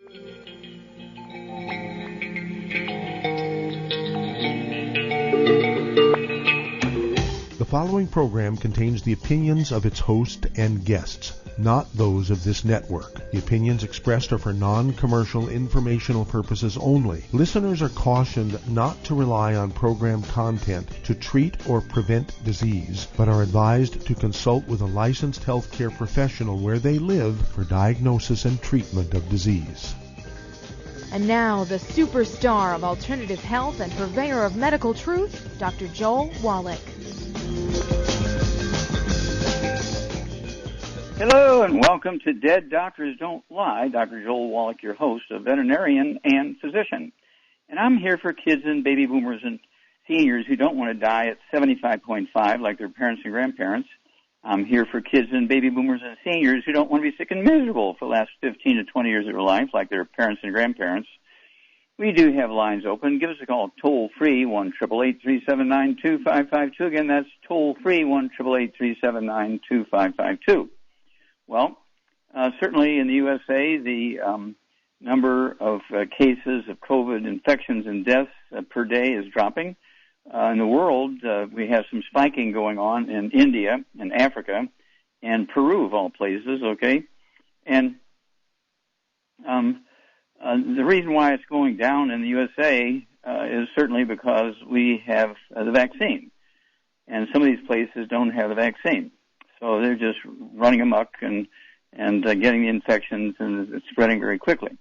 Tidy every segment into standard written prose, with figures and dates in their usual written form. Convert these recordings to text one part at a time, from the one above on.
The following program contains the opinions of its host and guests, not those of this network. The opinions expressed are for non-commercial informational purposes only. Listeners are cautioned not to rely on program content to treat or prevent disease, but are advised to consult with a licensed healthcare professional where they live for diagnosis and treatment of disease. And now, the superstar of alternative health and purveyor of medical truth, Dr. Joel Wallach. Hello and welcome to Dead Doctors Don't Lie. Dr. Joel Wallach, your host, a veterinarian and physician. And I'm here for kids and baby boomers and seniors who don't want to die at 75.5 like their parents and grandparents. I'm here for kids and baby boomers and seniors who don't want to be sick and miserable for the last 15 to 20 years of their life like their parents and grandparents. We do have lines open. Give us a call toll-free, 1-888-379-2552. Again, that's toll-free, 1-888-379-2552. Well, certainly in the USA, the number of cases of COVID infections and deaths per day is dropping. In the world, we have some spiking going on in India and Africa and Peru, of all places, okay? And the reason why it's going down in the USA is certainly because we have the vaccine. And some of these places don't have the vaccine. So they're just running amok and getting the infections, and it's spreading very quickly.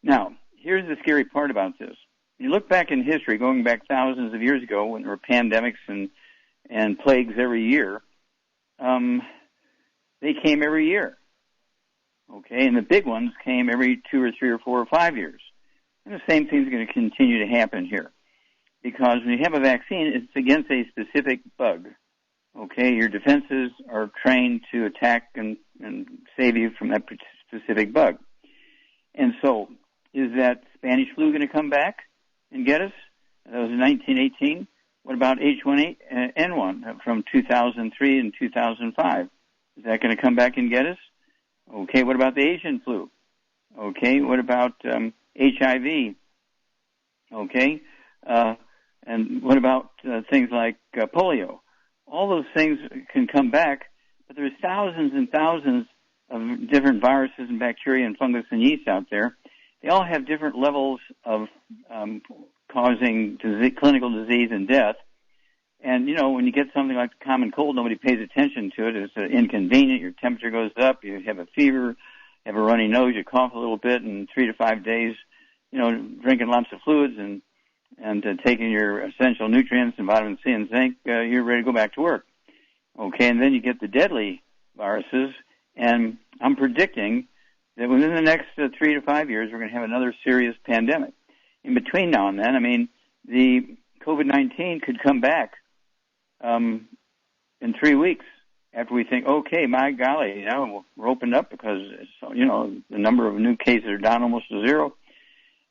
Now, here's the scary part about this. You look back in history, going back thousands of years ago when there were pandemics and plagues every year, they came every year. Okay, and the big ones came every 2 or 3 or 4 or 5 years. And the same thing's going to continue to happen here. Because when you have a vaccine, it's against a specific bug. Okay, your defenses are trained to attack and save you from that specific bug. And so, is that Spanish flu going to come back and get us? That was in 1918. What about H1N1 from 2003 and 2005? Is that going to come back and get us? Okay, what about the Asian flu? Okay, what about HIV? Okay, and what about things like polio? All those things can come back, but there's thousands and thousands of different viruses and bacteria and fungus and yeast out there. They all have different levels of causing clinical disease and death. And, you know, when you get something like the common cold, nobody pays attention to it. It's inconvenient. Your temperature goes up. You have a fever, have a runny nose, you cough a little bit, and 3 to 5 days, you know, drinking lots of fluids and taking your essential nutrients and vitamin C and zinc, you're ready to go back to work. Okay, and then you get the deadly viruses, and I'm predicting that within the next 3 to 5 years, we're going to have another serious pandemic. In between now and then, I mean, the COVID-19 could come back in 3 weeks after we think, okay, my golly, you know, we're opened up because, you know, the number of new cases are down almost to zero.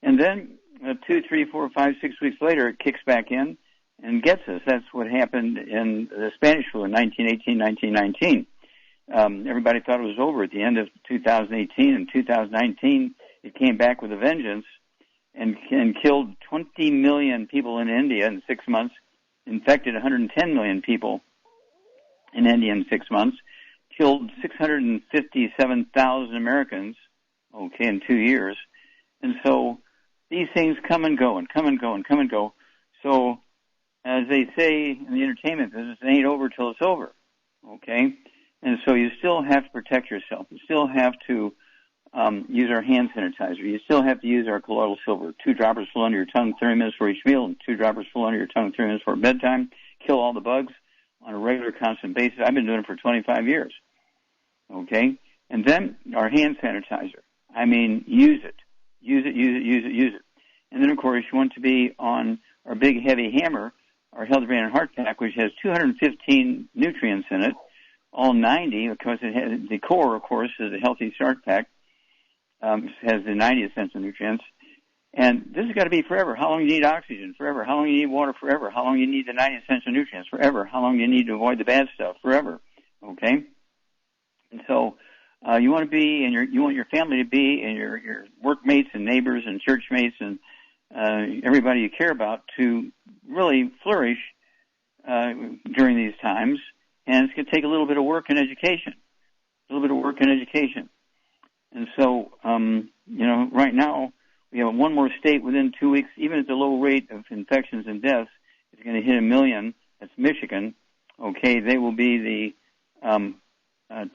And then 2, 3, 4, 5, 6 weeks later, it kicks back in and gets us. That's what happened in the Spanish flu in 1918, 1919. Everybody thought it was over at the end of 2018. In 2019, it came back with a vengeance and killed 20 million people in India in 6 months, infected 110 million people in India in 6 months, killed 657,000 Americans, okay, in 2 years. And so these things come and go and come and go and come and go. So, as they say in the entertainment business, it ain't over till it's over, okay? And so you still have to protect yourself. You still have to use our hand sanitizer. You still have to use our colloidal silver. 2 droppers full under your tongue 30 minutes for each meal, and 2 droppers full under your tongue 30 minutes for bedtime. Kill all the bugs on a regular, constant basis. I've been doing it for 25 years, okay? And then our hand sanitizer. I mean, use it. Use it, use it, use it, use it. And then, of course, you want to be on our big, heavy hammer, our Healthy Brain and Heart Pack, which has 215 nutrients in it, all 90, because it has the core, of course, is a Healthy Start Pack, has the 90 essential nutrients. And this has got to be forever. How long you need oxygen? Forever. How long you need water? Forever. How long you need the 90 essential nutrients? Forever. How long you need to avoid the bad stuff? Forever. Okay? And so you want to be, and you want your family to be, and your workmates and neighbors and church mates and everybody you care about to really flourish during these times. And it's going to take a little bit of work and education, And so, right now we have one more state within 2 weeks, even at the low rate of infections and deaths, it's going to hit 1 million. That's Michigan. Okay, they will be the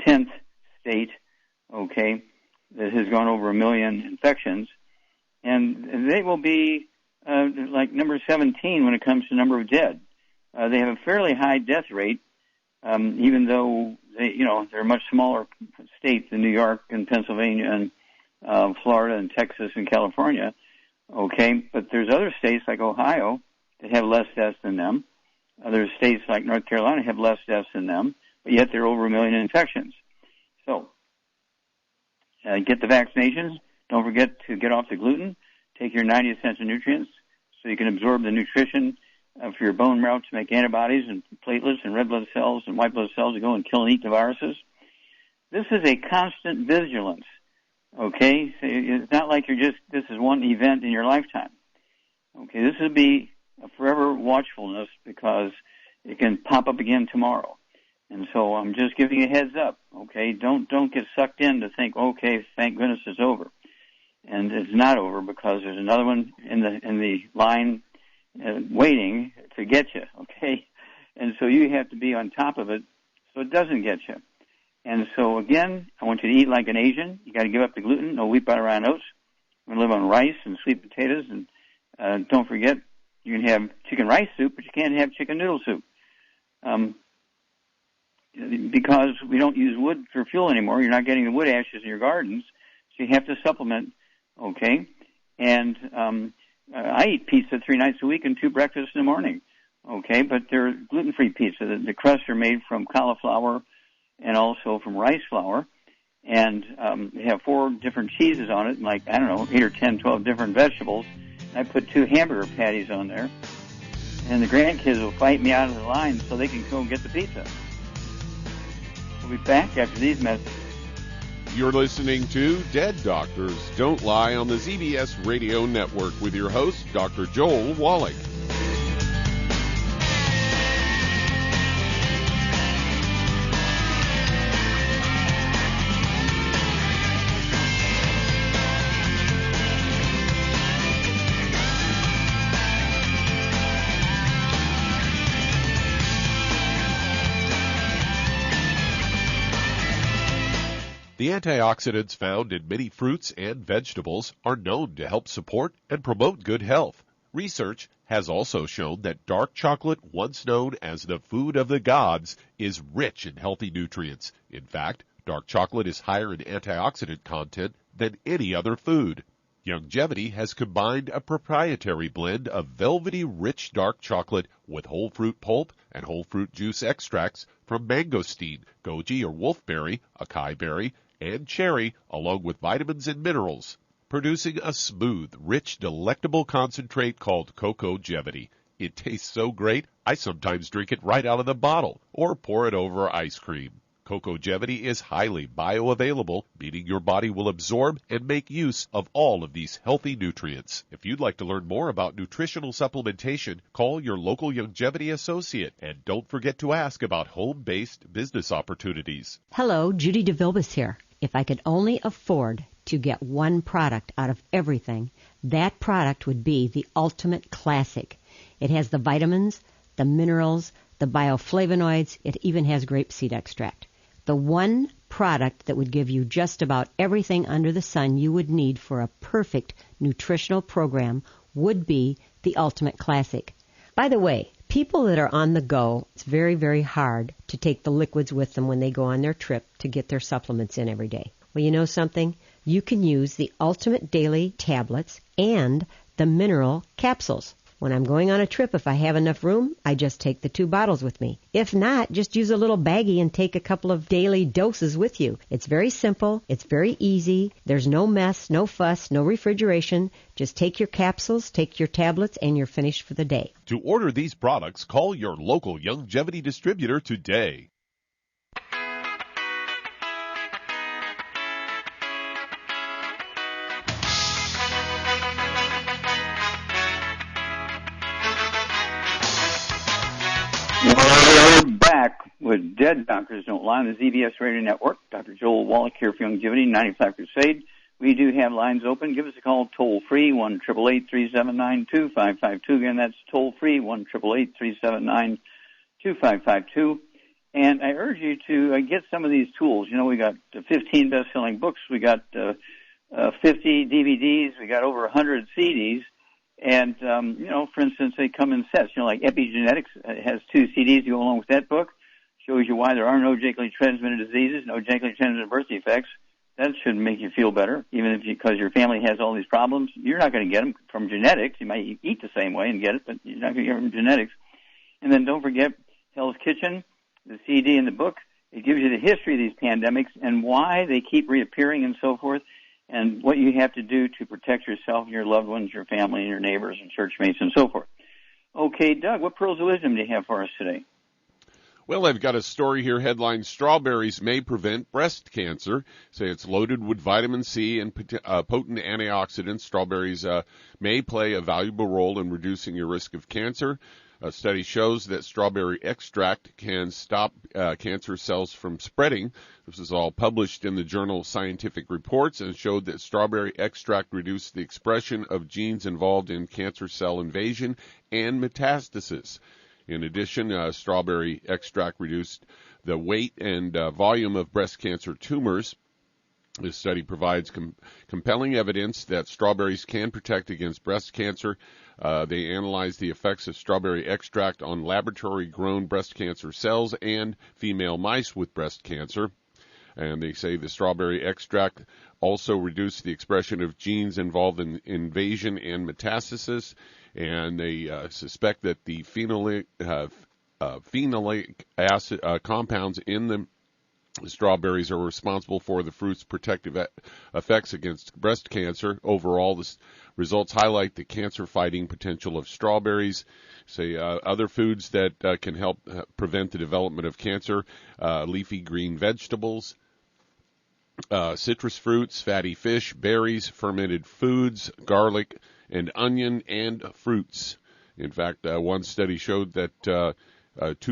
10th state, okay, that has gone over 1 million infections. And they will be like number 17 when it comes to number of dead. They have a fairly high death rate, even though they're a much smaller states than New York and Pennsylvania and Florida and Texas and California. Okay, but there's other states like Ohio that have less deaths than them. Other states like North Carolina have less deaths than them, but yet they're over 1 million infections. So, get the vaccinations. Don't forget to get off the gluten. Take your 90 essential nutrients so you can absorb the nutrition for your bone marrow to make antibodies and platelets and red blood cells and white blood cells to go and kill and eat the viruses. This is a constant vigilance, okay? So it's not like this is one event in your lifetime. Okay, this will be a forever watchfulness because it can pop up again tomorrow. And so I'm just giving you a heads up, okay? Don't get sucked in to think, okay, thank goodness it's over. And it's not over because there's another one in the line waiting to get you, okay? And so you have to be on top of it so it doesn't get you. And so, again, I want you to eat like an Asian. You got to give up the gluten, no wheat, butter, rye, and oats. We're going to live on rice and sweet potatoes. And don't forget, you can have chicken rice soup, but you can't have chicken noodle soup. Because we don't use wood for fuel anymore, you're not getting the wood ashes in your gardens, so you have to supplement, okay? And I eat pizza 3 nights a week and 2 breakfasts in the morning, okay? But they're gluten-free pizza. The crusts are made from cauliflower and also from rice flour, and they have 4 different cheeses on it, and 8 or 10, 12 different vegetables. And I put 2 hamburger patties on there, and the grandkids will fight me out of the line so they can go and get the pizza. We'll be back after these messages. You're listening to Dead Doctors Don't Lie on the ZBS Radio Network with your host, Dr. Joel Wallach. The antioxidants found in many fruits and vegetables are known to help support and promote good health. Research has also shown that dark chocolate, once known as the food of the gods, is rich in healthy nutrients. In fact, dark chocolate is higher in antioxidant content than any other food. Youngevity has combined a proprietary blend of velvety rich dark chocolate with whole fruit pulp and whole fruit juice extracts from mangosteen, goji or wolfberry, acai berry, and cherry, along with vitamins and minerals, producing a smooth, rich, delectable concentrate called Cocogevity. It tastes so great, I sometimes drink it right out of the bottle or pour it over ice cream. Cocogevity is highly bioavailable, meaning your body will absorb and make use of all of these healthy nutrients. If you'd like to learn more about nutritional supplementation, call your local Youngevity associate, and don't forget to ask about home-based business opportunities. Hello, Judy DeVilbus here. If I could only afford to get one product out of everything, that product would be the Ultimate Classic. It has the vitamins, the minerals, the bioflavonoids. It even has grapeseed extract. The one product that would give you just about everything under the sun you would need for a perfect nutritional program would be the Ultimate Classic. By the way, people that are on the go, it's very, very hard to take the liquids with them when they go on their trip to get their supplements in every day. Well, you know something? You can use the Ultimate Daily Tablets and the Mineral Capsules. When I'm going on a trip, if I have enough room, I just take the 2 bottles with me. If not, just use a little baggie and take a couple of daily doses with you. It's very simple. It's very easy. There's no mess, no fuss, no refrigeration. Just take your capsules, take your tablets, and you're finished for the day. To order these products, call your local Youngevity distributor today. but Dead Doctors Don't Lie on the ZBS Radio Network. Dr. Joel Wallach here for Longevity 95 Crusade. We do have lines open. Give us a call toll-free, 1-888-379-2552. Again, that's toll-free, 1-888-379-2552. And I urge you to get some of these tools. You know, we got 15 best-selling books. We got 50 DVDs. We got over 100 CDs. And, you know, for instance, they come in sets. You know, like Epigenetics has 2 CDs to go along with that book. Shows you why there are no genetically transmitted diseases, no genetically transmitted birth defects. That should make you feel better, even if because your family has all these problems. You're not going to get them from genetics. You might eat the same way and get it, but you're not going to get them from genetics. And then don't forget Hell's Kitchen, the CD and the book. It gives you the history of these pandemics and why they keep reappearing and so forth, and what you have to do to protect yourself and your loved ones, your family, and your neighbors and church mates and so forth. Okay, Doug, what pearls of wisdom do you have for us today? Well, I've got a story here, headline, Strawberries May Prevent Breast Cancer. Say it's loaded with vitamin C and potent antioxidants. Strawberries may play a valuable role in reducing your risk of cancer. A study shows that strawberry extract can stop cancer cells from spreading. This is all published in the journal Scientific Reports and showed that strawberry extract reduced the expression of genes involved in cancer cell invasion and metastasis. In addition, strawberry extract reduced the weight and volume of breast cancer tumors. This study provides compelling evidence that strawberries can protect against breast cancer. They analyzed the effects of strawberry extract on laboratory-grown breast cancer cells and female mice with breast cancer. And they say the strawberry extract also reduced the expression of genes involved in invasion and metastasis. And they suspect that the phenolic acid compounds in the strawberries are responsible for the fruit's protective effects against breast cancer. Overall, the results highlight the cancer-fighting potential of strawberries. Say other foods that can help prevent the development of cancer, leafy green vegetables, citrus fruits, fatty fish, berries, fermented foods, garlic, and onion and fruits. In fact, one study showed that 2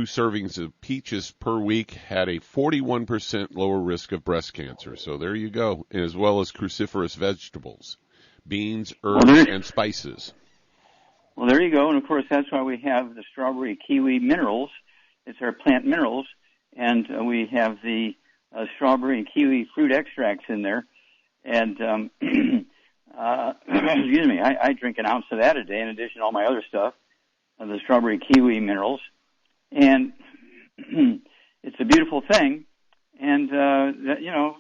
servings of peaches per week had a 41% lower risk of breast cancer. So there you go, as well as cruciferous vegetables, beans, herbs, and spices. Well, there you go. And, of course, that's why we have the strawberry kiwi minerals. It's our plant minerals. And we have the strawberry and kiwi fruit extracts in there. And excuse me, I drink an ounce of that a day in addition to all my other stuff, the strawberry kiwi minerals. And it's a beautiful thing. And, you know,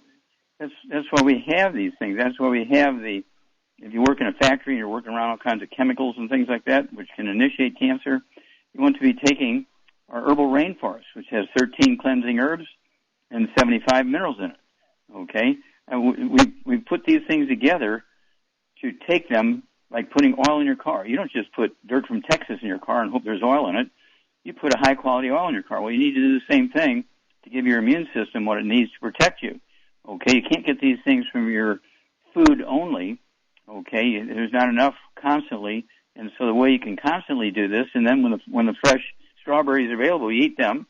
that's why we have these things. That's why we have if you work in a factory and you're working around all kinds of chemicals and things like that, which can initiate cancer, you want to be taking our herbal rainforest, which has 13 cleansing herbs and 75 minerals in it. Okay? And we put these things together to take them like putting oil in your car. You don't just put dirt from Texas in your car and hope there's oil in it. You put a high-quality oil in your car. Well, you need to do the same thing to give your immune system what it needs to protect you. Okay? You can't get these things from your food only. Okay? There's not enough constantly. And so the way you can constantly do this, and then when the fresh strawberries are available, you eat them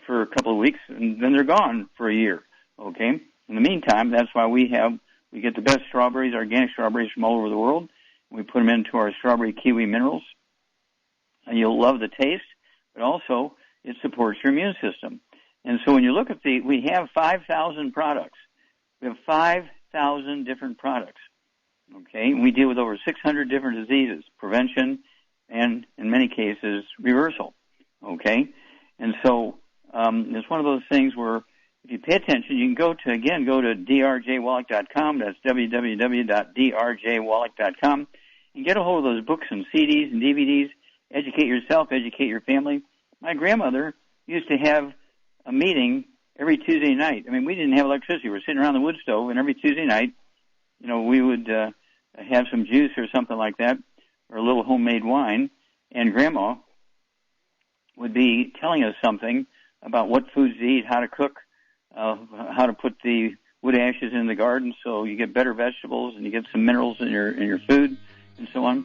for a couple of weeks, and then they're gone for a year. Okay? In the meantime, that's why we get the best strawberries, organic strawberries from all over the world. We put them into our strawberry kiwi minerals. And you'll love the taste, but also it supports your immune system. And so when you look at we have 5,000 products. We have 5,000 different products. Okay? And we deal with over 600 different diseases, prevention, and in many cases, reversal. Okay? And so it's one of those things where if you pay attention, you can go to drjwallach.com. That's www.drjwallach.com. And get a hold of those books and CDs and DVDs. Educate yourself, educate your family. My grandmother used to have a meeting every Tuesday night. I mean, we didn't have electricity. We were sitting around the wood stove, and every Tuesday night, you know, we would have some juice or something like that, or a little homemade wine, and Grandma would be telling us something about what foods to eat, how to cook, how to put the wood ashes in the garden so you get better vegetables and you get some minerals in your food and so on.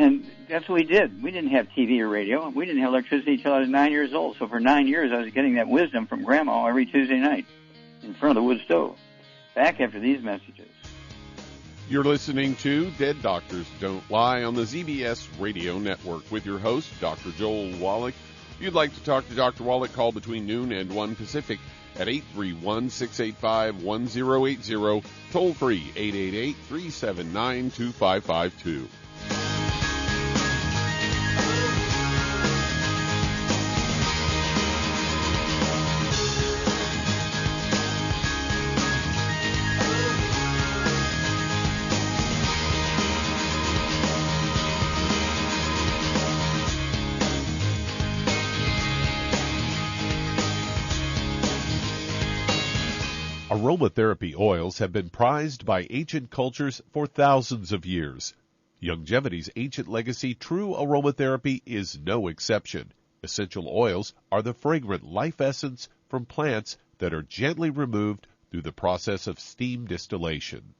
And that's what we did. We didn't have TV or radio. We didn't have electricity until I was 9 years old. So for 9 years, I was getting that wisdom from Grandma every Tuesday night in front of the wood stove. Back after these messages. You're listening to Dead Doctors Don't Lie on the ZBS Radio Network with your host, Dr. Joel Wallach. If you'd like to talk to Dr. Wallach, call between noon and 1 Pacific at 831-685-1080, toll free 888-379-2552. Aromatherapy oils have been prized by ancient cultures for thousands of years. Longevity's ancient legacy, true aromatherapy, is no exception. Essential oils are the fragrant life essence from plants that are gently removed through the process of steam distillation.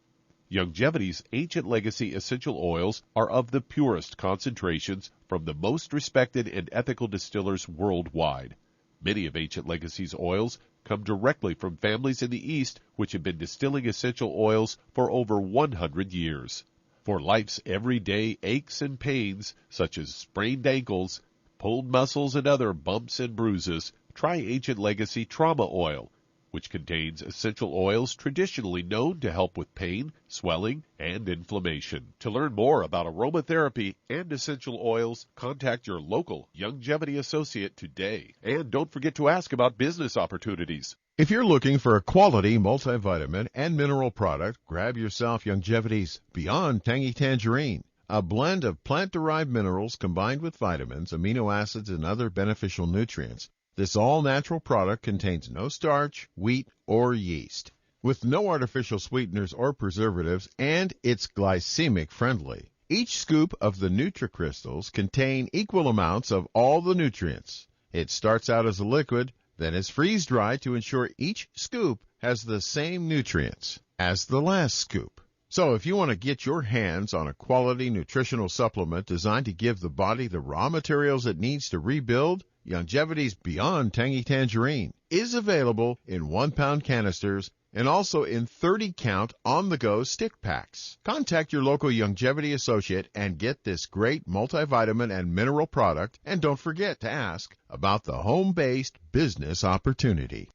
Longevity's ancient legacy essential oils are of the purest concentrations from the most respected and ethical distillers worldwide. Many of Ancient Legacy's oils come directly from families in the East which have been distilling essential oils for over 100 years. For life's everyday aches and pains, such as sprained ankles, pulled muscles, and other bumps and bruises, try Ancient Legacy Trauma Oil, which contains essential oils traditionally known to help with pain, swelling, and inflammation. To learn more about aromatherapy and essential oils, contact your local Longevity associate today. And don't forget to ask about business opportunities. If you're looking for a quality multivitamin and mineral product, grab yourself Longevity's Beyond Tangy Tangerine, a blend of plant-derived minerals combined with vitamins, amino acids, and other beneficial nutrients. This all-natural product contains no starch, wheat, or yeast, with no artificial sweeteners or preservatives, and it's glycemic friendly. Each scoop of the NutriCrystals contain equal amounts of all the nutrients. It starts out as a liquid, then is freeze-dried to ensure each scoop has the same nutrients as the last scoop. So if you want to get your hands on a quality nutritional supplement designed to give the body the raw materials it needs to rebuild, Longevity's Beyond Tangy Tangerine is available in 1-pound canisters and also in 30-count on-the-go stick packs. Contact your local Longevity associate and get this great multivitamin and mineral product, and don't forget to ask about the home-based business opportunity.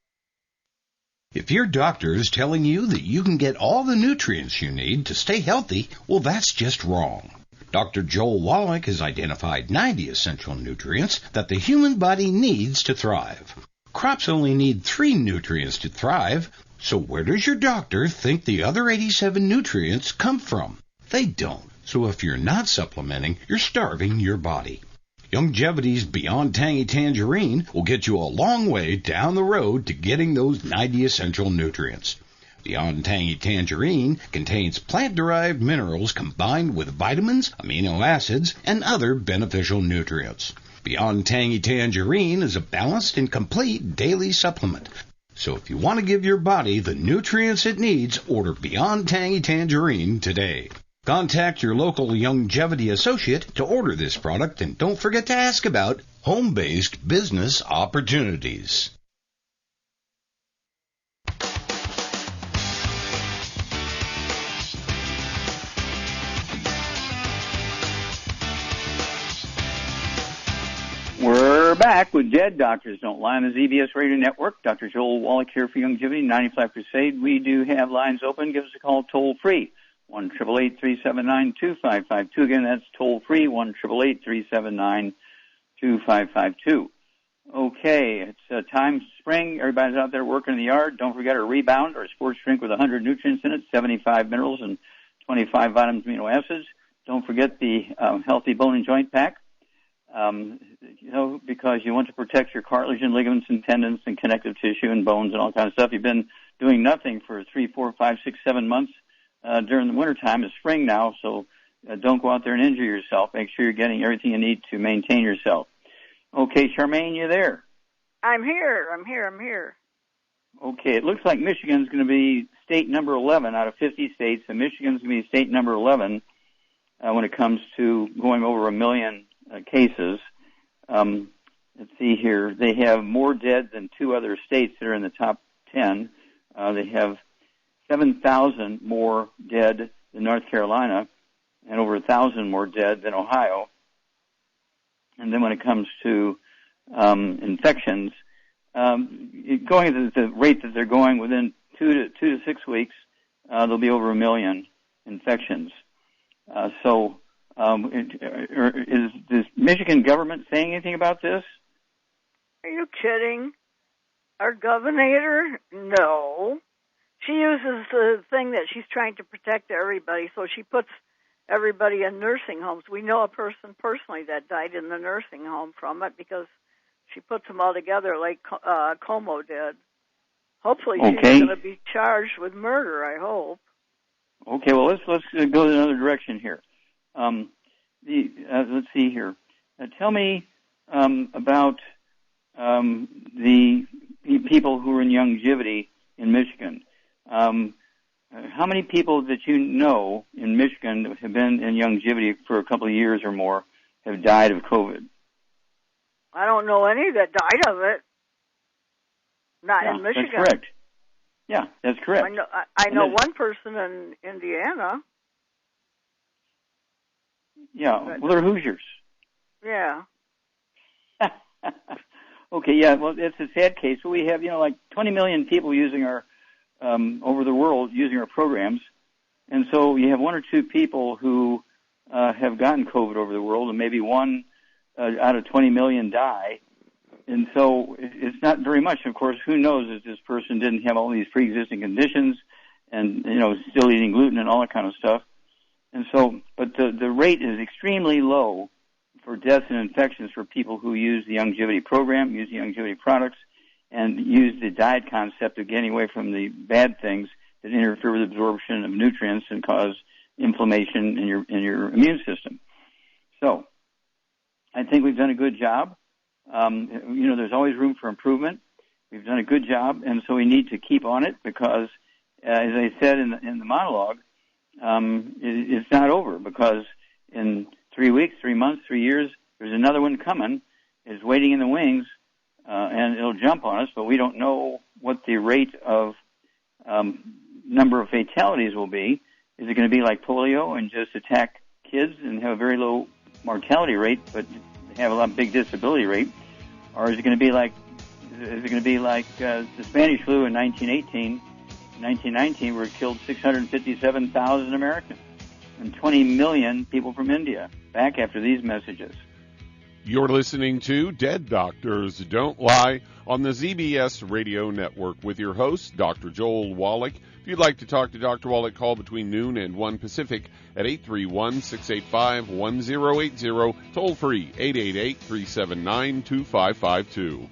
If your doctor is telling you that you can get all the nutrients you need to stay healthy, well, that's just wrong. Dr. Joel Wallach has identified 90 essential nutrients that the human body needs to thrive. Crops only need 3 nutrients to thrive, so where does your doctor think the other 87 nutrients come from? They don't. So if you're not supplementing, you're starving your body. Longevity's Beyond Tangy Tangerine will get you a long way down the road to getting those 90 essential nutrients. Beyond Tangy Tangerine contains plant-derived minerals combined with vitamins, amino acids, and other beneficial nutrients. Beyond Tangy Tangerine is a balanced and complete daily supplement. So if you want to give your body the nutrients it needs, order Beyond Tangy Tangerine today. Contact your local Longevity associate to order this product, and don't forget to ask about home-based business opportunities. We're back with Dead Doctors Don't Lie on the ZBS Radio Network. Dr. Joel Wallach here for Longevity 95 Crusade. We do have lines open. Give us a call toll free. 1-888-379-2552. Again, that's toll free. 1-888-379-2552. Okay, it's time spring. Everybody's out there working in the yard. Don't forget our Rebound, our sports drink with 100 nutrients in it, 75 minerals and 25 vitamins, amino acids. Don't forget the Healthy Bone and Joint Pack. Because you want to protect your cartilage and ligaments and tendons and connective tissue and bones and all kinds of stuff. You've been doing nothing for 3, 4, 5, 6, 7 months during the wintertime. It's spring now, so don't go out there and injure yourself. Make sure you're getting everything you need to maintain yourself. Okay, Charmaine, you there? I'm here. Okay, it looks like Michigan's going to be state number 11 out of 50 states, and Michigan's going to be state number 11 when it comes to going over 1 million cases. Let's see here. They have more dead than 2 other states that are in the top 10. They have 7,000 more dead than North Carolina and over 1,000 more dead than Ohio. And then when it comes to infections, going at the rate that they're going, within 2 to 6 weeks, there'll be over 1 million infections. Is the Michigan government saying anything about this? Are you kidding? Our governor? No. She uses the thing that she's trying to protect everybody, so she puts everybody in nursing homes. We know a person personally that died in the nursing home from it because she puts them all together like Como did. Hopefully she's going to be charged with murder, I hope. Okay, well, let's go in another direction here. Let's see here. Tell me about the people who are in longevity in Michigan. How many people that you know in Michigan that have been in longevity for a couple of years or more have died of COVID? I don't know any that died of it. Not in Michigan. That's correct. Yeah, that's correct. I know one person in Indiana. Yeah, well, they're Hoosiers. Yeah. Okay, yeah, well, it's a sad case. So we have, like 20 million people using our, over the world, using our programs. And so you have 1 or 2 people who have gotten COVID over the world, and maybe 1 out of 20 million die. And so it's not very much. Of course, who knows if this person didn't have all these pre-existing conditions and, still eating gluten and all that kind of stuff. And so, but the rate is extremely low for deaths and infections for people who use the longevity program, use the longevity products, and use the diet concept of getting away from the bad things that interfere with absorption of nutrients and cause inflammation in your immune system. So, I think we've done a good job. There's always room for improvement. We've done a good job, and so we need to keep on it because, as I said in the monologue, it's not over because in 3 weeks, 3 months, 3 years, there's another one coming. It's waiting in the wings, and it'll jump on us, but we don't know what the rate of number of fatalities will be. Is it going to be like polio and just attack kids and have a very low mortality rate, but have a big disability rate? Or is it going to be like the Spanish flu in 1918, 1919, where it killed 657,000 Americans and 20 million people from India? Back after these messages. You're listening to Dead Doctors Don't Lie on the ZBS Radio Network with your host, Dr. Joel Wallach. If you'd like to talk to Dr. Wallach, call between noon and 1 Pacific at 831-685-1080, toll free 888-379-2552.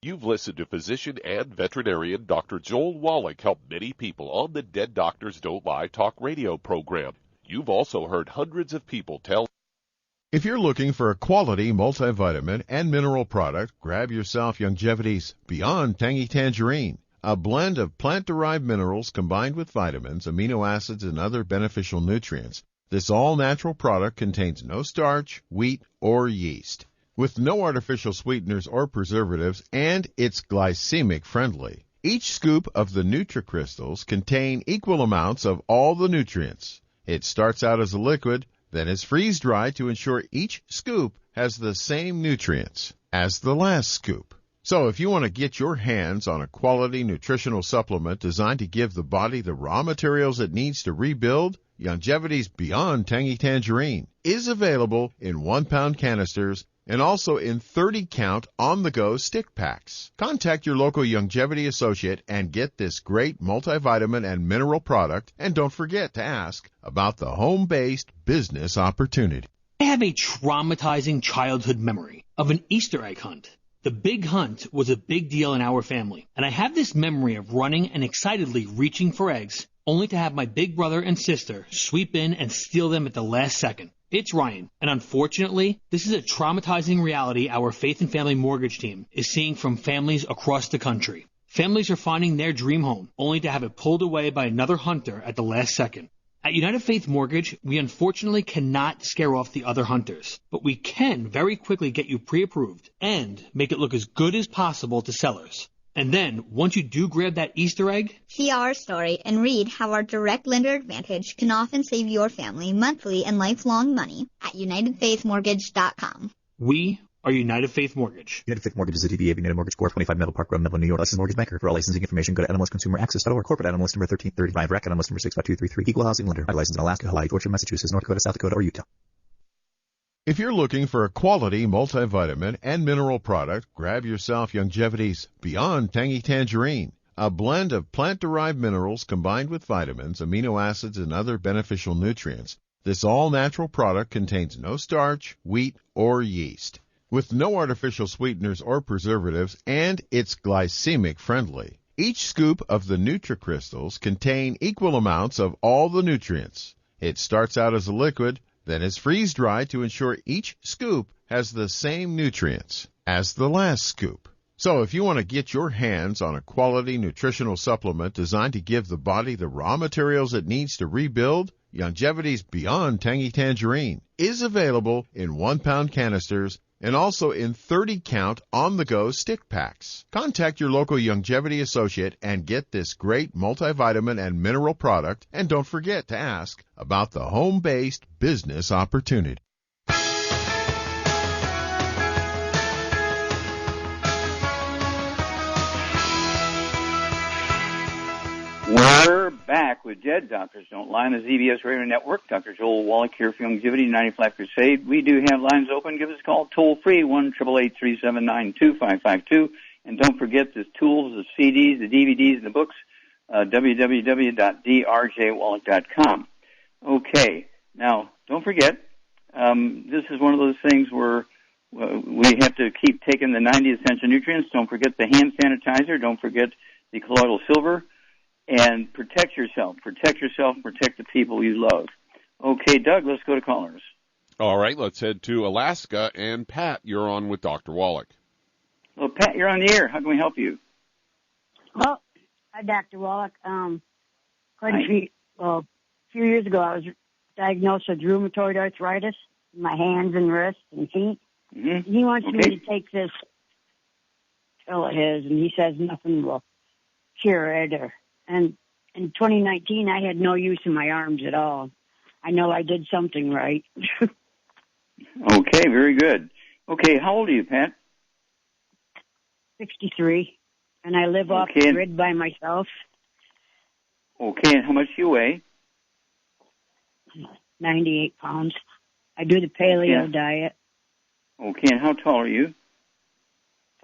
You've listened to physician and veterinarian Dr. Joel Wallach help many people on the Dead Doctors Don't Lie talk radio program. You've also heard hundreds of people tell. If you're looking for a quality multivitamin and mineral product, grab yourself Longevity's Beyond Tangy Tangerine, a blend of plant-derived minerals combined with vitamins, amino acids, and other beneficial nutrients. This all-natural product contains no starch, wheat, or yeast, with no artificial sweeteners or preservatives, and it's glycemic friendly. Each scoop of the NutriCrystals contain equal amounts of all the nutrients. It starts out as a liquid, then is freeze-dried to ensure each scoop has the same nutrients as the last scoop. So if you want to get your hands on a quality nutritional supplement designed to give the body the raw materials it needs to rebuild, Longevity's Beyond Tangy Tangerine is available in 1-pound canisters and also in 30-count on-the-go stick packs. Contact your local Longevity associate and get this great multivitamin and mineral product, and don't forget to ask about the home-based business opportunity. I have a traumatizing childhood memory of an Easter egg hunt. The big hunt was a big deal in our family, and I have this memory of running and excitedly reaching for eggs, only to have my big brother and sister sweep in and steal them at the last second. It's Ryan, and unfortunately, this is a traumatizing reality our Faith and Family Mortgage team is seeing from families across the country. Families are finding their dream home, only to have it pulled away by another hunter at the last second. At United Faith Mortgage, we unfortunately cannot scare off the other hunters, but we can very quickly get you pre-approved and make it look as good as possible to sellers. And then, once you do grab that Easter egg, see our story and read how our direct lender advantage can often save your family monthly and lifelong money at UnitedFaithMortgage.com. we are United Faith Mortgage. United Faith Mortgage is a DBA of United Mortgage Corp. 25 Melville Park Road, Melville, New York. Licensed mortgage banker. For all licensing information, go to NMLSConsumerAccess.org. Corporate NMLS number 1335. Rec NMLS number 65233. Equal housing lender. Licensed in Alaska, Hawaii, Georgia, Massachusetts, North Dakota, South Dakota, or Utah. If you're looking for a quality multivitamin and mineral product, grab yourself Longevity's Beyond Tangy Tangerine, a blend of plant-derived minerals combined with vitamins, amino acids, and other beneficial nutrients. This all-natural product contains no starch, wheat, or yeast, with no artificial sweeteners or preservatives, and it's glycemic friendly. Each scoop of the NutriCrystals contain equal amounts of all the nutrients. It starts out as a liquid, then is freeze-dried to ensure each scoop has the same nutrients as the last scoop. So if you want to get your hands on a quality nutritional supplement designed to give the body the raw materials it needs to rebuild, Longevity's Beyond Tangy Tangerine is available in 1-pound canisters and also in 30-count on-the-go stick packs. Contact your local Longevity associate and get this great multivitamin and mineral product, and don't forget to ask about the home-based business opportunity. We're back with Dead Doctors Don't Lie on the ZBS Radio Network. Dr. Joel Wallach here for Longevity 95 Crusade. We do have lines open. Give us a call toll-free, 1-888-379-2552. And don't forget the tools, the CDs, the DVDs, and the books, www.drjwallach.com. Okay. Now, don't forget, this is one of those things where we have to keep taking the 90 essential nutrients. Don't forget the hand sanitizer. Don't forget the colloidal silver. And protect yourself, protect the people you love. Okay, Doug, let's go to callers. All right, let's head to Alaska. And Pat, you're on with Dr. Wallach. Well, Pat, you're on the air. How can we help you? Well, hi, Dr. Wallach. A few years ago, I was diagnosed with rheumatoid arthritis in my hands and wrists and feet. Mm-hmm. He wants me to take this pill of his, and he says nothing will cure it. And in 2019, I had no use in my arms at all. I know I did something right. Okay, very good. Okay, how old are you, Pat? 63, and I live off the grid by myself. Okay, and how much do you weigh? 98 pounds. I do the paleo diet. Okay, and how tall are you?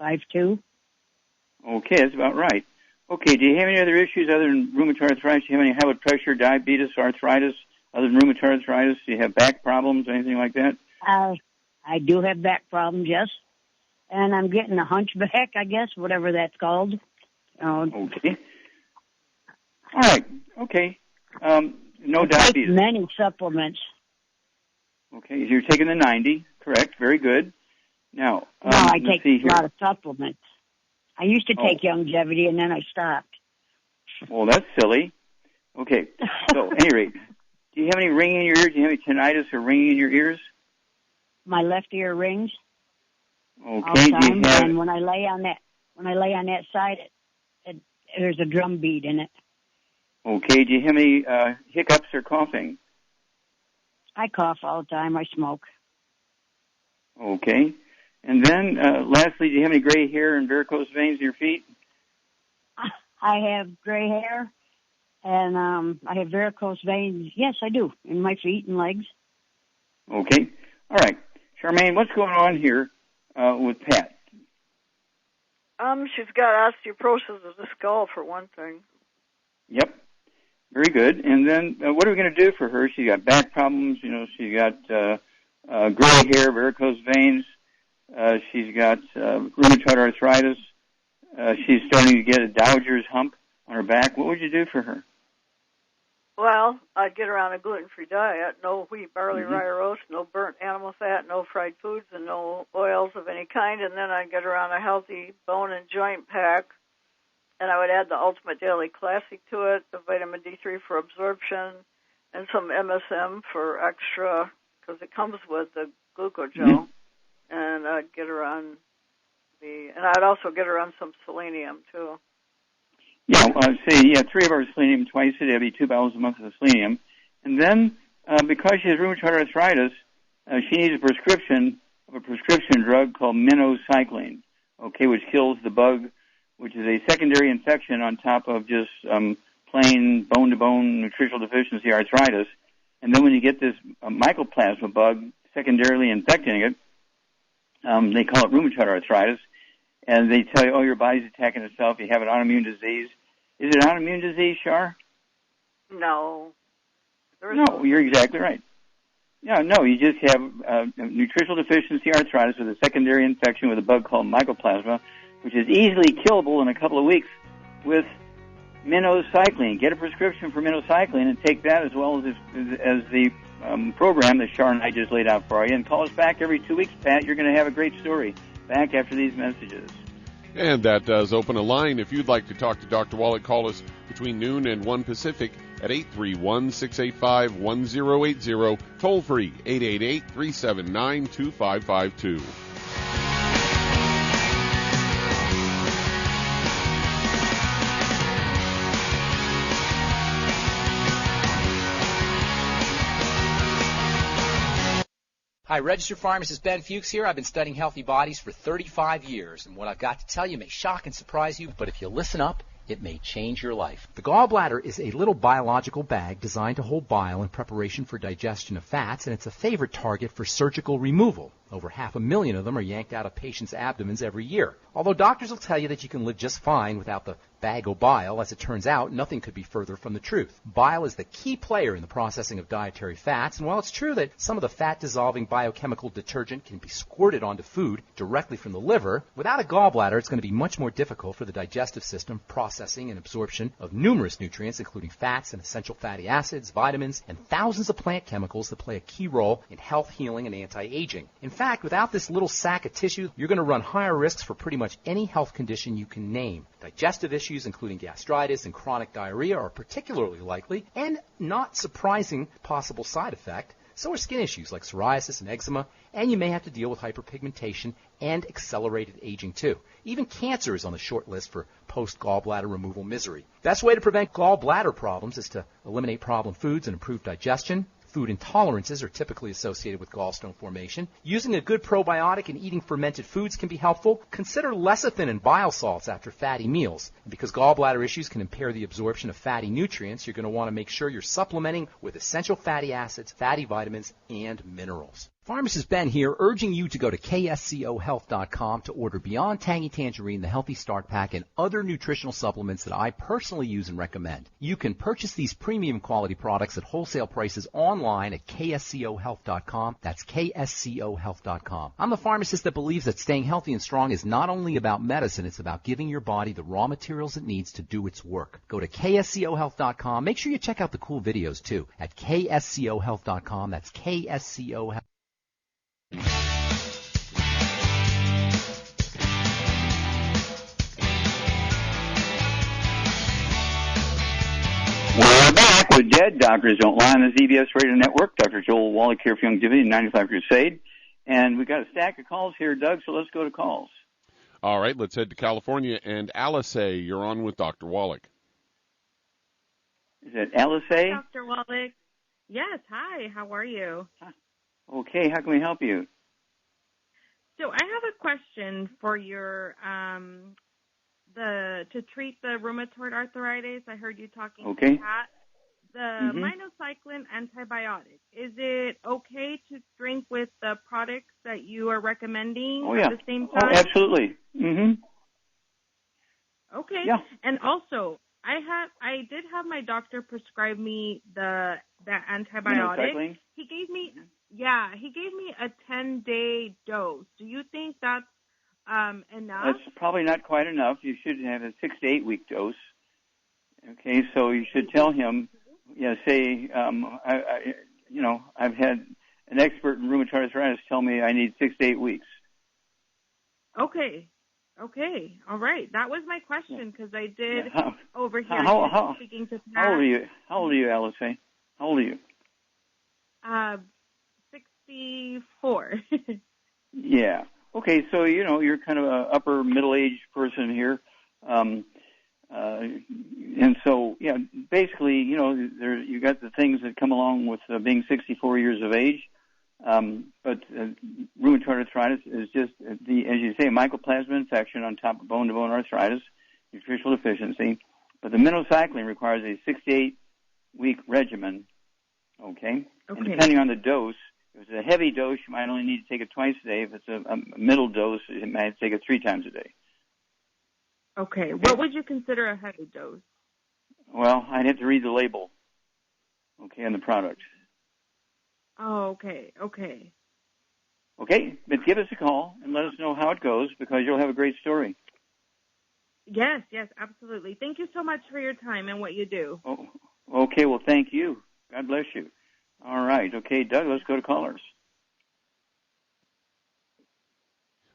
5'2". Okay, that's about right. Okay, do you have any other issues other than rheumatoid arthritis? Do you have any high blood pressure, diabetes, arthritis, other than rheumatoid arthritis? Do you have back problems, anything like that? I do have back problems, yes. And I'm getting a hunchback, I guess, whatever that's called. Okay. All right, okay. No diabetes. Take many supplements. Okay, you're taking the 90, correct, very good. Now, no, I take a lot of supplements. I used to take Longevity, and then I stopped. Well, that's silly. Okay, so at any rate, do you have any ringing in your ears? Do you have any tinnitus or ringing in your ears? My left ear rings all the time, and when I lay on that side, there's a drum beat in it. Okay, do you have any hiccups or coughing? I cough all the time. I smoke. Okay. And then, lastly, do you have any gray hair and varicose veins in your feet? I have gray hair, and I have varicose veins. Yes, I do, in my feet and legs. Okay. All right. Charmaine, what's going on here with Pat? She's got osteoporosis of the skull, for one thing. Yep. Very good. And then what are we going to do for her? She got back problems. She got gray hair, varicose veins. She's got rheumatoid arthritis. She's starting to get a Dowager's hump on her back. What would you do for her? Well, I'd get her on a gluten-free diet, no wheat, barley, rye, or oats, no burnt animal fat, no fried foods, and no oils of any kind. And then I'd get her on a healthy bone and joint pack. And I would add the Ultimate Daily Classic to it, the vitamin D3 for absorption, and some MSM for extra, because it comes with the glucogel. And I'd get her on and I'd also get her on some selenium, too. Yeah, say 3 of our selenium twice a day. That'd be 2 bottles a month of selenium. And then, because she has rheumatoid arthritis, she needs a prescription drug called minocycline, which kills the bug, which is a secondary infection on top of just plain bone-to-bone nutritional deficiency arthritis. And then when you get this mycoplasma bug secondarily infecting it, they call it rheumatoid arthritis, and they tell you, your body's attacking itself, you have an autoimmune disease. Is it an autoimmune disease, Shar? No. No, you're exactly right. Yeah, no, you just have nutritional deficiency arthritis with a secondary infection with a bug called mycoplasma, which is easily killable in a couple of weeks with minocycline. Get a prescription for minocycline and take that as well as the program that Shar and I just laid out for you. And call us back every 2 weeks, Pat. You're going to have a great story. Back after these messages. And that does open a line. If you'd like to talk to Dr. Wallach, call us between noon and 1 Pacific at 831-685-1080. Toll free, 888-379-2552. Hi, registered pharmacist Ben Fuchs here. I've been studying healthy bodies for 35 years, and what I've got to tell you may shock and surprise you, but if you listen up, it may change your life. The gallbladder is a little biological bag designed to hold bile in preparation for digestion of fats, and it's a favorite target for surgical removal. Over 500,000 of them are yanked out of patients' abdomens every year. Although doctors will tell you that you can live just fine without the bag of bile, as it turns out, nothing could be further from the truth. Bile is the key player in the processing of dietary fats, and while it's true that some of the fat-dissolving biochemical detergent can be squirted onto food directly from the liver, without a gallbladder, it's going to be much more difficult for the digestive system processing and absorption of numerous nutrients, including fats and essential fatty acids, vitamins, and thousands of plant chemicals that play a key role in health, healing, and anti-aging. In fact, without this little sack of tissue, you're going to run higher risks for pretty much any health condition you can name. Digestive issues, including gastritis and chronic diarrhea, are particularly likely, and not surprising possible side effect. So are skin issues like psoriasis and eczema, and you may have to deal with hyperpigmentation and accelerated aging too. Even cancer is on the short list for post-gallbladder removal misery. Best way to prevent gallbladder problems is to eliminate problem foods and improve digestion. Food intolerances are typically associated with gallstone formation. Using a good probiotic and eating fermented foods can be helpful. Consider lecithin and bile salts after fatty meals. And because gallbladder issues can impair the absorption of fatty nutrients, you're going to want to make sure you're supplementing with essential fatty acids, fatty vitamins, and minerals. Pharmacist Ben here, urging you to go to kscohealth.com to order Beyond Tangy Tangerine, the Healthy Start Pack, and other nutritional supplements that I personally use and recommend. You can purchase these premium quality products at wholesale prices online at kscohealth.com. That's kscohealth.com. I'm the pharmacist that believes that staying healthy and strong is not only about medicine, it's about giving your body the raw materials it needs to do its work. Go to kscohealth.com. Make sure you check out the cool videos too at kscohealth.com. That's kscohealth. We're back with Dead Doctors Don't Lie on the ZBS Radio Network. Dr. Joel Wallach here for Youngevity and 95 Crusade. And we've got a stack of calls here, Doug, so let's go to calls. All right, let's head to California. And Alice, you're on with Dr. Wallach. Is it Alice? Dr. Wallach. Yes, hi, how are you? Okay, how can we help you? So I have a question for your to treat the rheumatoid arthritis. I heard you talking to Pat. The minocycline antibiotic. Is it okay to drink with the products that you are recommending at the same time? Oh, absolutely. Okay. Yeah. And also, I did have my doctor prescribe me that antibiotic. He gave me a 10-day dose. Do you think that's enough? That's probably not quite enough. You should have a 6 to 8 week dose. Okay, so you should tell him, say, I've had an expert in rheumatoid arthritis tell me I need 6 to 8 weeks. Okay. All right. That was my question because I did overhear speaking to Pat. How old are you, Alice? How old are you? 64. Yeah. Okay, so, you're kind of an upper middle-aged person here. And so, basically, you got the things that come along with being 64 years of age. But rheumatoid arthritis is just, as you say, a mycoplasma infection on top of bone-to-bone arthritis, nutritional deficiency. But the minocycline requires a 6 to 8 week regimen, okay? And depending on the dose, if it's a heavy dose, you might only need to take it twice a day. If it's a middle dose, you might take it 3 times a day. Okay. What would you consider a heavy dose? Well, I'd have to read the label, on the product. Oh, okay. Okay, but give us a call and let us know how it goes because you'll have a great story. Yes, absolutely. Thank you so much for your time and what you do. Oh, okay, well, thank you. God bless you. All right. Okay, Doug, let's go to callers.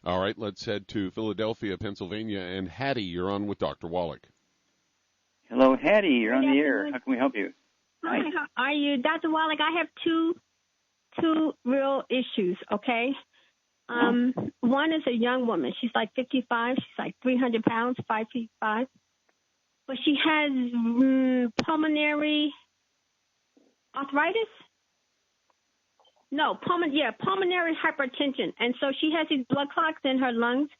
All right, let's head to Philadelphia, Pennsylvania. And Hattie, you're on with Dr. Wallach. Hello, Hattie. You're on the air. How can we help you? Hi, how are you? Dr. Wallach, I have two real issues, okay? One is a young woman. She's like 55. She's like 300 pounds, 5'5". But she has pulmonary arthritis? No, pulmonary hypertension. And so she has these blood clots in her lungs.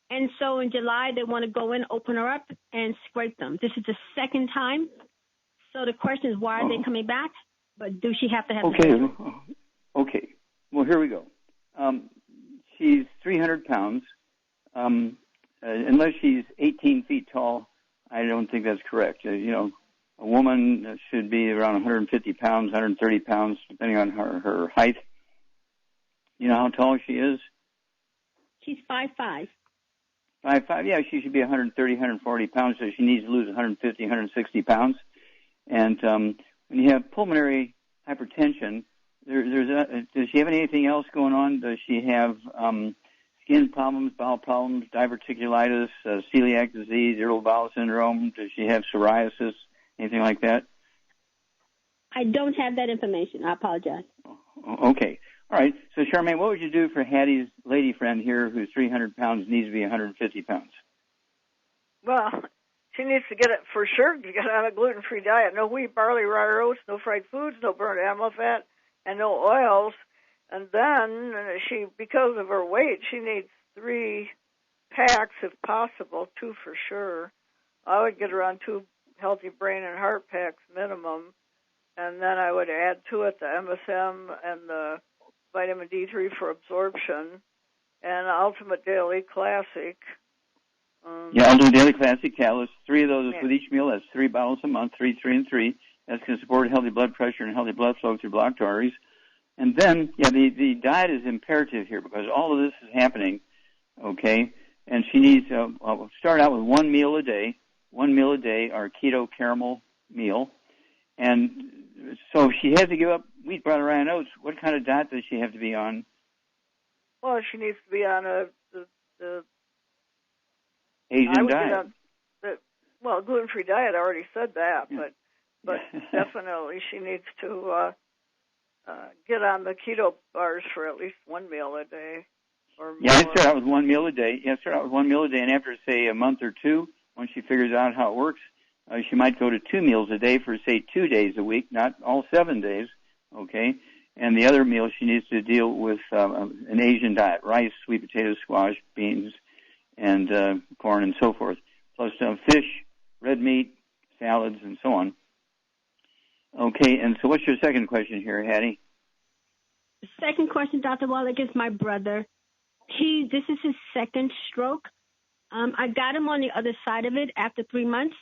And so in July, they want to go in, open her up, and scrape them. This is the second time. So the question is, why are they coming back? But do she have to have surgery? Okay. Well, here we go. She's 300 pounds. Unless she's 18 feet tall, I don't think that's correct. A woman should be around 150 pounds, 130 pounds, depending on her height. You know how tall she is? She's 5'5". 5'5", yeah, she should be 130, 140 pounds, so she needs to lose 150, 160 pounds. And when you have pulmonary hypertension, does she have anything else going on? Does she have skin problems, bowel problems, diverticulitis, celiac disease, irritable bowel syndrome? Does she have psoriasis, anything like that? I don't have that information. I apologize. Okay. All right. So, Charmaine, what would you do for Hattie's lady friend here who's 300 pounds, needs to be 150 pounds? Well, she needs to get it for sure. Get on a gluten-free diet. No wheat, barley, rye, or oats, no fried foods, no burnt animal fat, and no oils. And then because of her weight, she needs 3 packs if possible, 2 for sure. I would get her on 2 healthy brain and heart packs minimum. And then I would add to it the MSM and the vitamin D3 for absorption and Ultimate Daily Classic. I'll do Daily Classic tablets. 3 of those with each meal. That's 3 bottles a month, 3, 3, and 3. That's going to support healthy blood pressure and healthy blood flow through blocked arteries. And then, the diet is imperative here because all of this is happening, okay? And she needs to start out with 1 meal a day. 1 meal a day, our keto caramel meal. And so she has to give up wheat, barley, rye, and oats. What kind of diet does she have to be on? Well, she needs to be on the Asian diet. Gluten-free diet. I already said that, but definitely she needs to get on the keto bars for at least 1 meal a day. I start out with 1 meal a day. Start out with 1 meal a day, and after, say, a month or 2, once she figures out how it works, she might go to 2 meals a day for, say, 2 days a week, not all 7 days, okay? And the other meal, she needs to deal with an Asian diet, rice, sweet potatoes, squash, beans, and corn, and so forth, plus fish, red meat, salads, and so on. Okay, and so what's your second question here, Hattie? Second question, Dr. Wallach, is my brother. This is his second stroke. I got him on the other side of it after 3 months.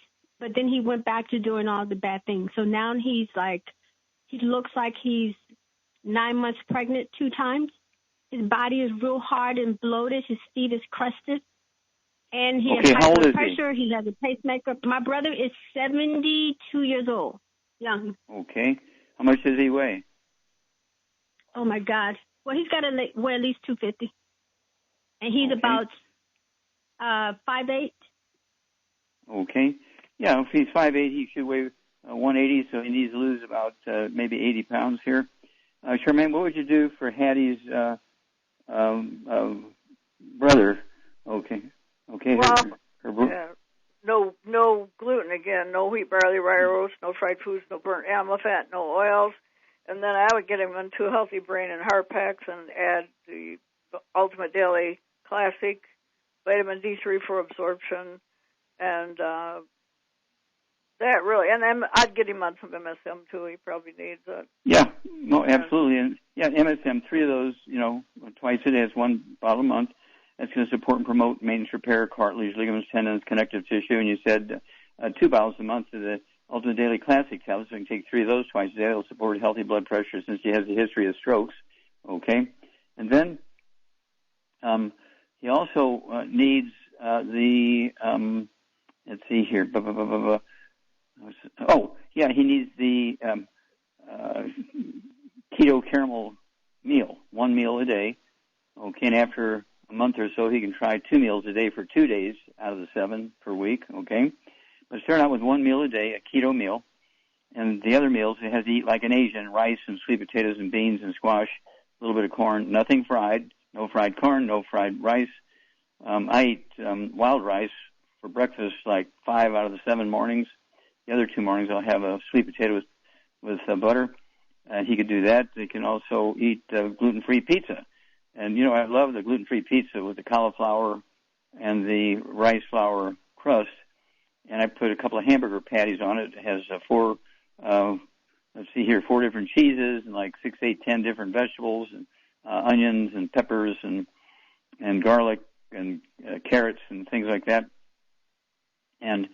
but then he went back to doing all the bad things. So now he looks like he's 9 months pregnant 2 times. His body is real hard and bloated. His feet is crusted. And he has high blood pressure. He has a pacemaker. My brother is 72 years old, young. Okay. How much does he weigh? Oh, my God. Well, he's got to weigh at least 250. And he's about 5'8". Okay. Yeah, if he's 5'8", he should weigh 180, so he needs to lose about maybe 80 pounds here. Charmaine, what would you do for Hattie's brother? Okay. Well, no gluten again, no wheat, barley, rye, roast, no fried foods, no burnt animal fat, no oils. And then I would get him into Healthy Brain and Heart Packs and add the Ultimate Daily Classic, vitamin D3 for absorption, and that really. And then I'd get him on some MSM too. He probably needs it. Yeah, no, absolutely. And yeah, MSM, 3 of those, twice a day. It's 1 bottle a month. That's going to support and promote maintenance repair, cartilage, ligaments, tendons, connective tissue. And you said 2 bottles a month of the Ultimate Daily Classic tablets. So you can take 3 of those twice a day. It'll support healthy blood pressure since he has a history of strokes. Okay. And then he also needs let's see here. He needs the keto caramel meal, 1 meal a day. Okay, and after a month or so, he can try 2 meals a day for 2 days out of the 7 per week, okay? But start out with 1 meal a day, a keto meal, and the other meals he has to eat like an Asian, rice and sweet potatoes and beans and squash, a little bit of corn, nothing fried, no fried corn, no fried rice. I eat wild rice for breakfast like 5 out of the 7 mornings. The other 2 mornings I'll have a sweet potato with butter. He could do that. He can also eat gluten-free pizza. And, I love the gluten-free pizza with the cauliflower and the rice flour crust. And I put a couple of hamburger patties on it. It has 4 different cheeses and like 6, 8, 10 different vegetables and onions and peppers and garlic and carrots and things like that. And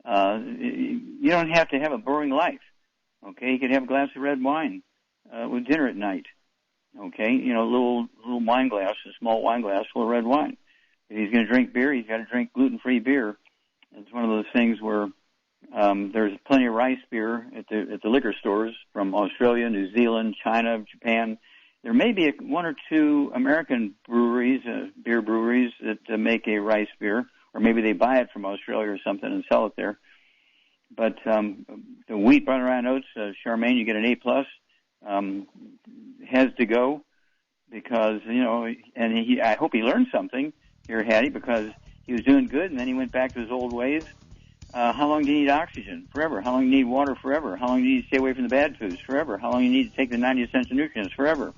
you don't have to have a boring life. Okay, you could have a glass of red wine with dinner at night. Okay, a little wine glass, a small wine glass full of red wine. If he's going to drink beer, he's got to drink gluten-free beer. It's one of those things where there's plenty of rice beer at the liquor stores from Australia, New Zealand, China, Japan. There may be 1 or 2 American breweries, beer breweries, that make a rice beer, or maybe they buy it from Australia or something and sell it there. But the wheat, brown rye oats, Charmaine, you get an A+. Has to go because, and I hope he learned something here, Hattie, because he was doing good and then he went back to his old ways. How long do you need oxygen? Forever. How long do you need water? Forever. How long do you need to stay away from the bad foods? Forever. How long do you need to take the 90 essential nutrients? Forever.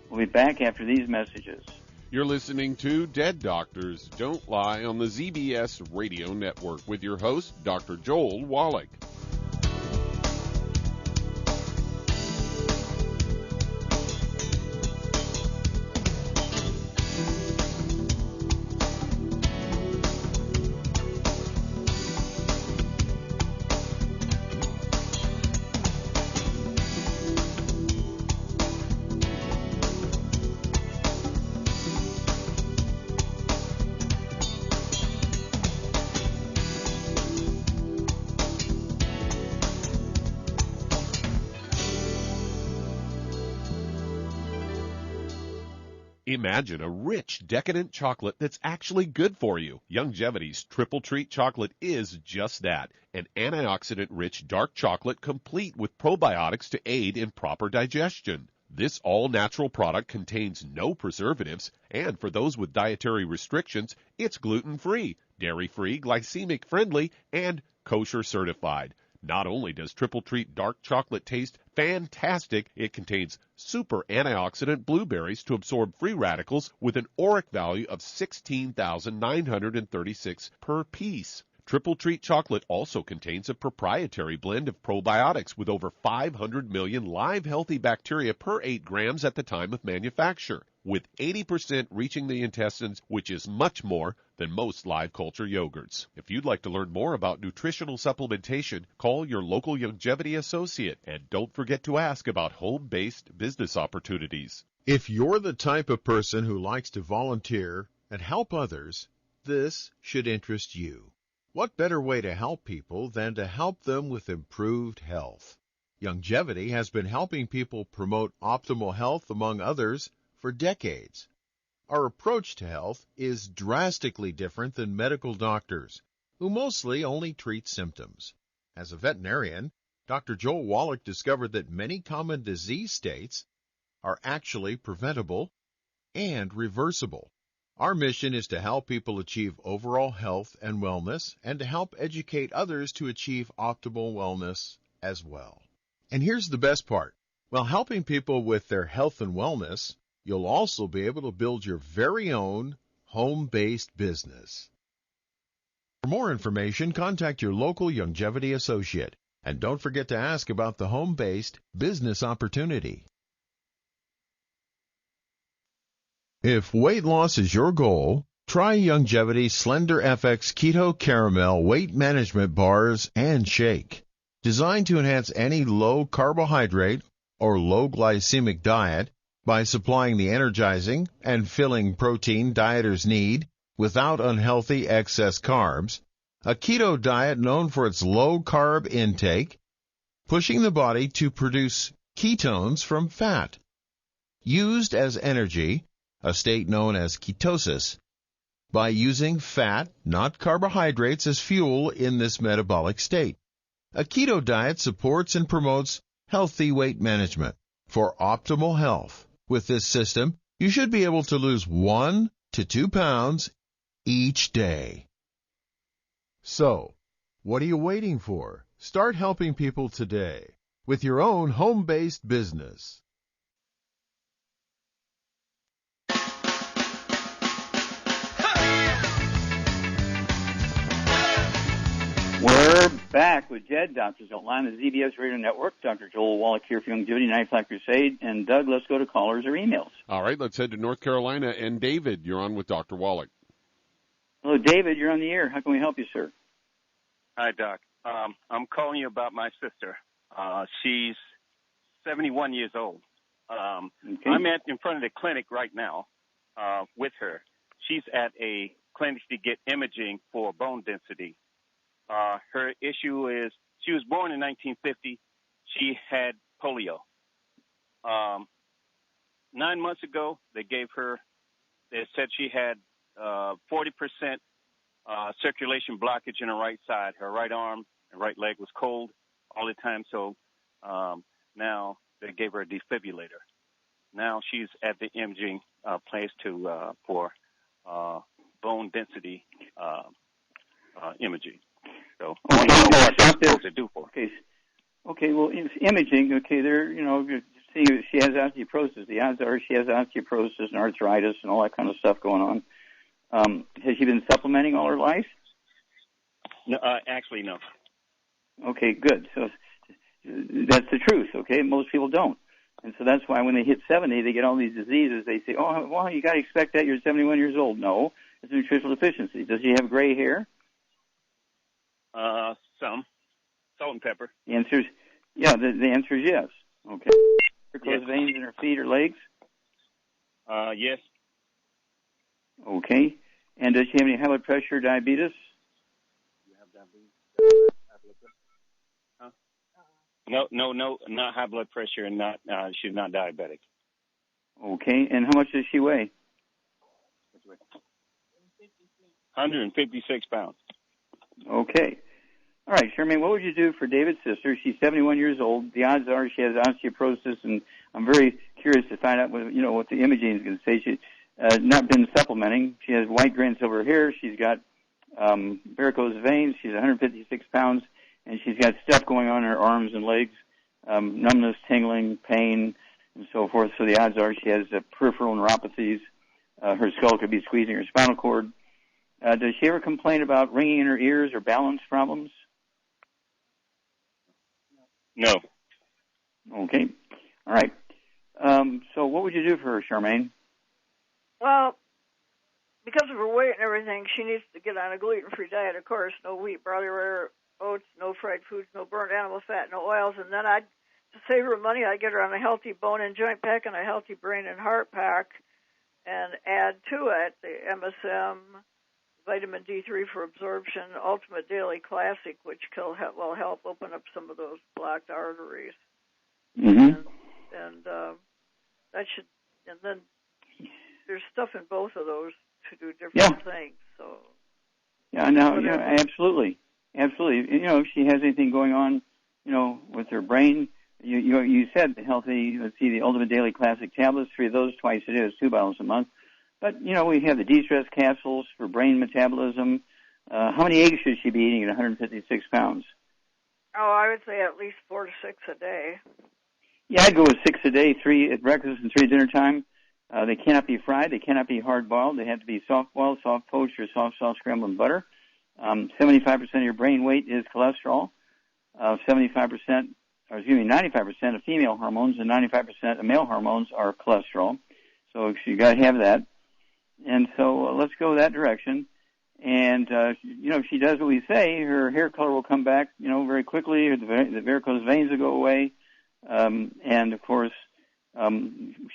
We'll be back after these messages. You're listening to Dead Doctors Don't Lie on the ZBS Radio Network with your host, Dr. Joel Wallach. Imagine a rich, decadent chocolate that's actually good for you. Longevity's Triple Treat chocolate is just that, an antioxidant-rich dark chocolate complete with probiotics to aid in proper digestion. This all-natural product contains no preservatives, and for those with dietary restrictions, it's gluten-free, dairy-free, glycemic-friendly, and kosher certified. Not only does Triple Treat dark chocolate taste fantastic, it contains super antioxidant blueberries to absorb free radicals with an ORAC value of 16,936 per piece. Triple Treat chocolate also contains a proprietary blend of probiotics with over 500 million live healthy bacteria per 8 grams at the time of manufacture, with 80% reaching the intestines, which is much more than most live culture yogurts. If you'd like to learn more about nutritional supplementation, call your local longevity associate, and don't forget to ask about home-based business opportunities. If you're the type of person who likes to volunteer and help others, this should interest you. What better way to help people than to help them with improved health? Longevity has been helping people promote optimal health, among others, for decades. Our approach to health is drastically different than medical doctors, who mostly only treat symptoms. As a veterinarian, Dr. Joel Wallach discovered that many common disease states are actually preventable and reversible. Our mission is to help people achieve overall health and wellness, and to help educate others to achieve optimal wellness as well. And here's the best part. While helping people with their health and wellness, you'll also be able to build your very own home-based business. For more information, contact your local longevity associate. And don't forget to ask about the home-based business opportunity. If weight loss is your goal, try Longevity's Slender FX Keto Caramel Weight Management Bars and Shake. Designed to enhance any low carbohydrate or low glycemic diet by supplying the energizing and filling protein dieters need without unhealthy excess carbs, a keto diet known for its low carb intake, pushing the body to produce ketones from fat. Used as energy, a state known as ketosis, by using fat, not carbohydrates, as fuel in this metabolic state. A keto diet supports and promotes healthy weight management for optimal health. With this system, you should be able to lose 1 to 2 pounds each day. So, what are you waiting for? Start helping people today with your own home-based business. We're back with Jed, Doctors Outline, the ZBS Radio Network. Dr. Joel Wallach here for Longevity 95 Crusade. And Doug, let's go to callers or emails. All right, let's head to North Carolina. And David, you're on with Dr. Wallach. Hello, David. You're on the air. How can we help you, sir? Hi, Doc. I'm calling you about my sister. She's 71 years old. I'm in front of the clinic right now with her. She's at a clinic to get imaging for bone density. Her issue is she was born in 1950. She had polio. 9 months ago, they said she had 40% circulation blockage in her right side. Her right arm and right leg was cold all the time, so now they gave her a defibrillator. Now she's at the imaging place for bone density imaging. So, what I'm supposed to do for her. Okay. Well, it's imaging. Okay, they're seeing if she has osteoporosis. The odds are she has osteoporosis and arthritis and all that kind of stuff going on. Has she been supplementing all her life? No, actually, no. Okay, good. So that's the truth. Okay, most people don't, and so that's why when they hit 70, they get all these diseases. They say, "Oh, well, you got to expect that. You're 71 years old." No, it's a nutritional deficiency. Does she have gray hair? Some. Salt and pepper. The answer is, the answer is yes. Okay. Varicose veins in her feet or legs? Yes. Okay. And does she have any high blood pressure or diabetes? You have diabetes? Huh? No, not high blood pressure, and she's not diabetic. Okay. And how much does she weigh? 156 pounds. Okay. All right, Charmaine, what would you do for David's sister? She's 71 years old. The odds are she has osteoporosis, and I'm very curious to find out what the imaging is going to say. She's not been supplementing. She has white grains over her hair. She's got varicose veins. She's 156 pounds, and she's got stuff going on in her arms and legs, numbness, tingling, pain, and so forth. So the odds are she has peripheral neuropathies. Her skull could be squeezing her spinal cord. Does she ever complain about ringing in her ears or balance problems? No. Okay. All right. So what would you do for her, Charmaine? Well, because of her weight and everything, she needs to get on a gluten-free diet, of course. No wheat, barley, rare oats, no fried foods, no burnt animal fat, no oils. And then to save her money, I'd get her on a healthy bone and joint pack and a healthy brain and heart pack and add to it the MSM, vitamin D3 for absorption, Ultimate Daily Classic, which will help open up some of those blocked arteries. Mm-hmm. And that should, and then there's stuff in both of those to do different things. So yeah, no, absolutely. If she has anything going on, with her brain, you said healthy. Let's see, the Ultimate Daily Classic tablets, 3 of those twice a day, 2 bottles a month. But we have the de-stress capsules for brain metabolism. How many eggs should she be eating at 156 pounds? Oh, I would say at least 4 to 6 a day. Yeah, I'd go with 6 a day, 3 at breakfast and 3 at dinner time. They cannot be fried. They cannot be hard-boiled. They have to be soft-boiled, soft-poached, or soft scrambled in butter. 75% of your brain weight is cholesterol. 95% of female hormones and 95% of male hormones are cholesterol. So you got to have that. And so let's go that direction. And, if she does what we say, her hair color will come back, very quickly. The varicose veins will go away. And, of course,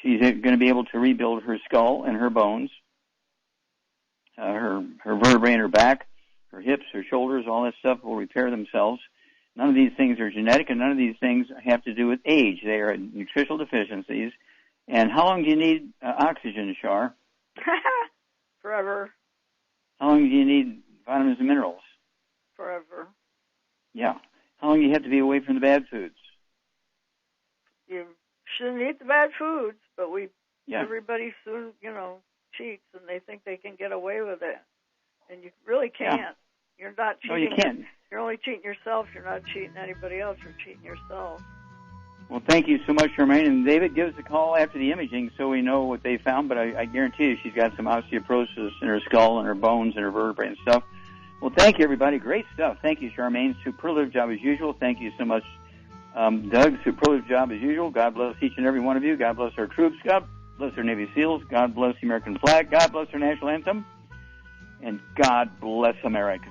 she's going to be able to rebuild her skull and her bones, her vertebrae in her back, her hips, her shoulders, all that stuff will repair themselves. None of these things are genetic, and none of these things have to do with age. They are nutritional deficiencies. And how long do you need oxygen, Char? Forever. How long do you need vitamins and minerals? Forever. Yeah. How long do you have to be away from the bad foods? You shouldn't eat the bad foods, but everybody soon, cheats, and they think they can get away with it. And you really can't. Yeah. You're not cheating. No, you can't. You're only cheating yourself. You're not cheating anybody else. You're cheating yourself. Well, thank you so much, Charmaine. And David, give us a call after the imaging so we know what they found. But I guarantee you she's got some osteoporosis in her skull and her bones and her vertebrae and stuff. Well, thank you, everybody. Great stuff. Thank you, Charmaine. Superlative job as usual. Thank you so much, Doug. Superlative job as usual. God bless each and every one of you. God bless our troops. God bless our Navy SEALs. God bless the American flag. God bless our national anthem. And God bless America.